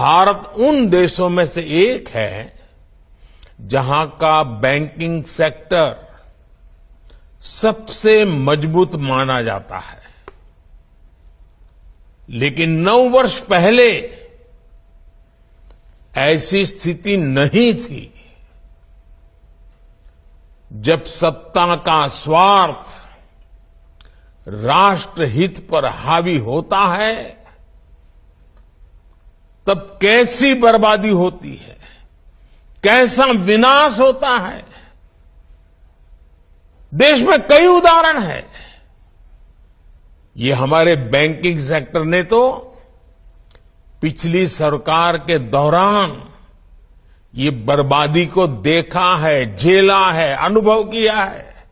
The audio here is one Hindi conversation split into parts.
भारत उन देशों में से एक है जहां का बैंकिंग सेक्टर सबसे मजबूत माना जाता है। लेकिन 9 वर्ष पहले ऐसी स्थिति नहीं थी। जब सत्ता का स्वार्थ राष्ट्रहित पर हावी होता है, तब कैसी बर्बादी होती है, कैसा विनाश होता है। देश में कई उदाहरण हैं। ये हमारे बैंकिंग सेक्टर ने तो पिछली सरकार के दौरान ये बर्बादी को देखा है, झेला है, अनुभव किया है।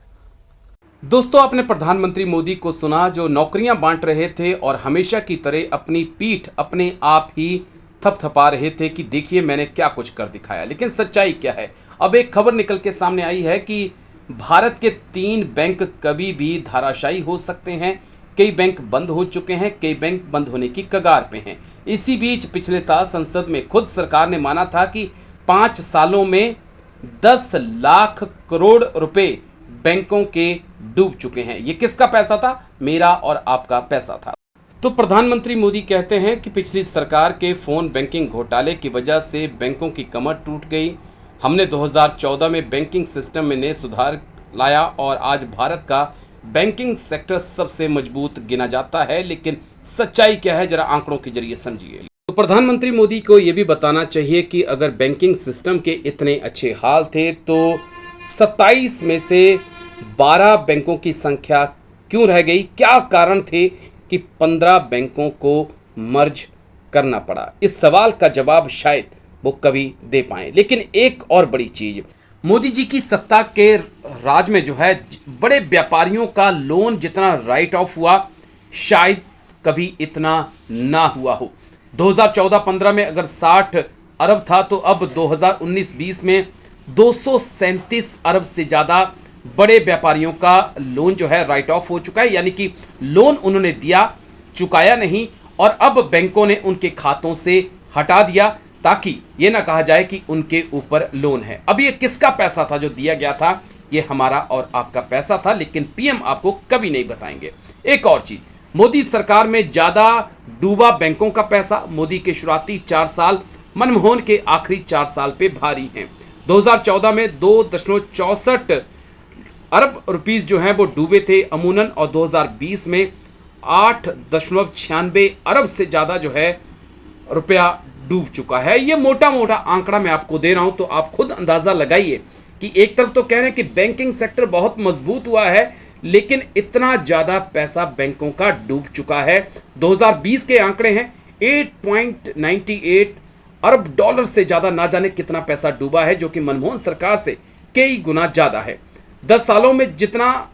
दोस्तों, आपने प्रधानमंत्री मोदी को सुना जो नौकरियां बांट रहे थे और हमेशा की तरह अपनी पीठ अपने आप ही थपथपा रहे थे कि देखिए मैंने क्या कुछ कर दिखाया। लेकिन सच्चाई क्या है? अब एक खबर निकल के सामने आई है कि भारत के 3 बैंक कभी भी धराशायी हो सकते हैं। कई बैंक बंद हो चुके हैं, कई बैंक बंद होने की कगार पे हैं। इसी बीच पिछले साल संसद में खुद सरकार ने माना था कि 5 सालों में 10 लाख करोड़ रुपए बैंकों के डूब चुके हैं। ये किसका पैसा था? मेरा और आपका पैसा था। तो प्रधानमंत्री मोदी कहते हैं कि पिछली सरकार के फोन बैंकिंग घोटाले की वजह से बैंकों की कमर टूट गई। हमने 2014 में बैंकिंग सिस्टम में नए सुधार लाया और आज भारत का बैंकिंग सेक्टर सबसे मजबूत गिना जाता है। लेकिन सच्चाई क्या है, जरा आंकड़ों के जरिए समझिए। तो प्रधानमंत्री मोदी को यह भी बताना चाहिए कि अगर बैंकिंग सिस्टम के इतने अच्छे हाल थे तो 27 में से 12 बैंकों की संख्या क्यों रह गई? क्या कारण थे कि 15 बैंकों को मर्ज करना पड़ा? इस सवाल का जवाब शायद वो कभी दे पाए। लेकिन एक और बड़ी चीज, मोदी जी की सत्ता के राज में जो है बड़े व्यापारियों का लोन जितना राइट ऑफ हुआ शायद कभी इतना ना हुआ हो। 2014-15 में अगर 60 अरब था तो अब 2019-20 में 237 अरब से ज़्यादा बड़े व्यापारियों का लोन जो है राइट ऑफ हो चुका है। यानी कि लोन उन्होंने दिया, चुकाया नहीं और अब बैंकों ने उनके खातों से हटा दिया ताकि ये ना कहा जाए कि उनके ऊपर लोन है। अब ये किसका पैसा था जो दिया गया था? ये हमारा और आपका पैसा था। लेकिन पीएम आपको कभी नहीं बताएंगे। एक और चीज, मोदी सरकार में ज्यादा डूबा बैंकों का पैसा। मोदी के शुरुआती 4 साल मनमोहन के आखिरी 4 साल पे भारी हैं। 2014 में 2.64 अरब रुपीस जो हैं वो डूबे थे अमूनन और 2020 में 8.96 अरब से ज़्यादा जो है रुपया डूब चुका है। ये मोटा मोटा आंकड़ा मैं आपको दे रहा हूं तो आप खुद अंदाज़ा लगाइए कि एक तरफ तो कह रहे हैं कि बैंकिंग सेक्टर बहुत मजबूत हुआ है, लेकिन इतना ज़्यादा पैसा बैंकों का डूब चुका है। 2020 के आंकड़े हैं 8.98 अरब डॉलर से ज़्यादा, ना जाने कितना पैसा डूबा है, जो कि मनमोहन सरकार से कई गुना ज़्यादा है। 10 सालों में जितना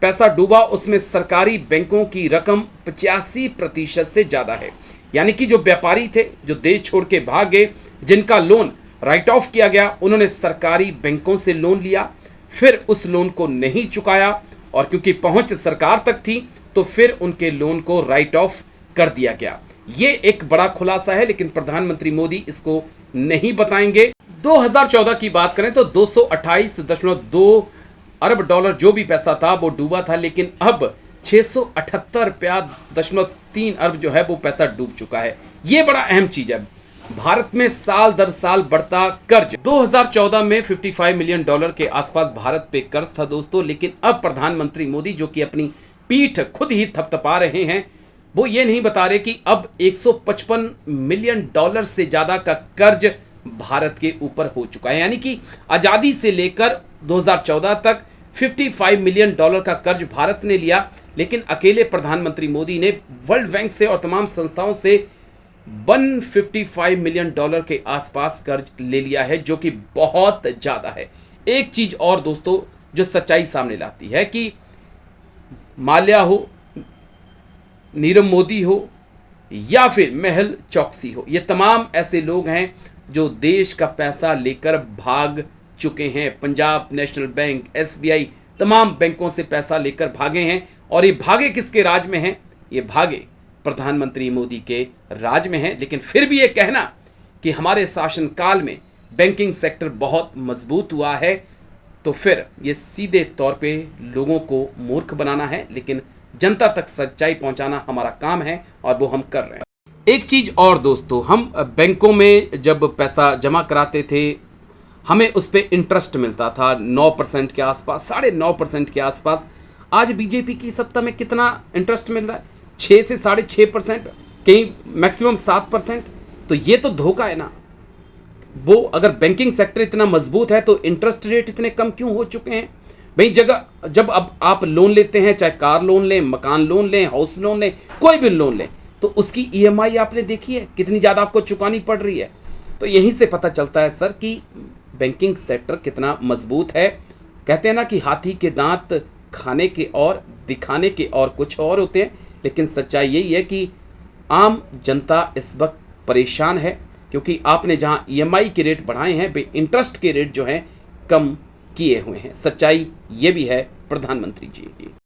पैसा डूबा उसमें सरकारी बैंकों की रकम 85% से ज़्यादा है। यानी कि जो व्यापारी थे, जो देश छोड़ के भाग गए, जिनका लोन राइट ऑफ किया गया, उन्होंने सरकारी बैंकों से लोन लिया, फिर उस लोन को नहीं चुकाया और क्योंकि पहुंच सरकार तक थी तो फिर उनके लोन को राइट ऑफ कर दिया गया। ये एक बड़ा खुलासा है, लेकिन प्रधानमंत्री मोदी इसको नहीं बताएंगे। 2014 की बात करें तो 228.2 अरब डॉलर जो भी पैसा था वो डूबा था, लेकिन अब 678.3 अरब जो है वो पैसा डूब चुका है। ये बड़ा अहम चीज है। भारत में साल दर साल बढ़ता कर्ज। 2014 में 55 मिलियन डॉलर के आसपास भारत पे कर्ज था दोस्तों, लेकिन अब प्रधानमंत्री मोदी जो कि अपनी पीठ खुद ही थपथपा रहे हैं, वो ये नहीं बता रहे कि अब 155 मिलियन डॉलर से ज्यादा का कर्ज भारत के ऊपर हो चुका है। यानी कि आजादी से लेकर 2014 तक 55 मिलियन डॉलर का कर्ज भारत ने लिया, लेकिन अकेले प्रधानमंत्री मोदी ने वर्ल्ड बैंक से और तमाम संस्थाओं से 155 मिलियन डॉलर के आसपास कर्ज ले लिया है, जो कि बहुत ज़्यादा है। एक चीज़ और दोस्तों जो सच्चाई सामने लाती है कि माल्या हो, नीरव मोदी हो या फिर मेहुल चोकसी हो, ये तमाम ऐसे लोग हैं जो देश का पैसा लेकर भाग चुके हैं। पंजाब नेशनल बैंक, एसबीआई, तमाम बैंकों से पैसा लेकर भागे हैं। और ये भागे किसके राज में हैं? ये भागे प्रधानमंत्री मोदी के राज में हैं। लेकिन फिर भी ये कहना कि हमारे शासनकाल में बैंकिंग सेक्टर बहुत मजबूत हुआ है, तो फिर ये सीधे तौर पे लोगों को मूर्ख बनाना है, लेकिन जनता तक सच्चाई पहुंचाना हमारा काम है और वो हम कर रहे हैं। एक चीज़ और दोस्तों, हम बैंकों में जब पैसा जमा कराते थे हमें उस पर इंटरेस्ट मिलता था 9% के आसपास, 9.5% के आसपास। आज बीजेपी की सत्ता में कितना इंटरेस्ट मिल रहा है? 6 से 6.5%, कहीं मैक्सिमम 7%। तो ये तो धोखा है ना। वो अगर बैंकिंग सेक्टर इतना मजबूत है तो इंटरेस्ट रेट इतने कम क्यों हो चुके हैं भाई? जब अब आप लोन लेते हैं, चाहे कार लोन लें, मकान लोन लें, हाउस लोन लें, कोई भी लोन लें, तो उसकी ईएमआई आपने देखी है कितनी ज़्यादा आपको चुकानी पड़ रही है। तो यहीं से पता चलता है सर कि बैंकिंग सेक्टर कितना मजबूत है। कहते हैं ना कि हाथी के दांत खाने के और दिखाने के और कुछ और होते हैं, लेकिन सच्चाई यही है कि आम जनता इस वक्त परेशान है, क्योंकि आपने जहां ईएमआई के रेट बढ़ाए हैं, वे इंटरेस्ट के रेट जो हैं कम किए हुए हैं। सच्चाई ये भी है प्रधानमंत्री जी की।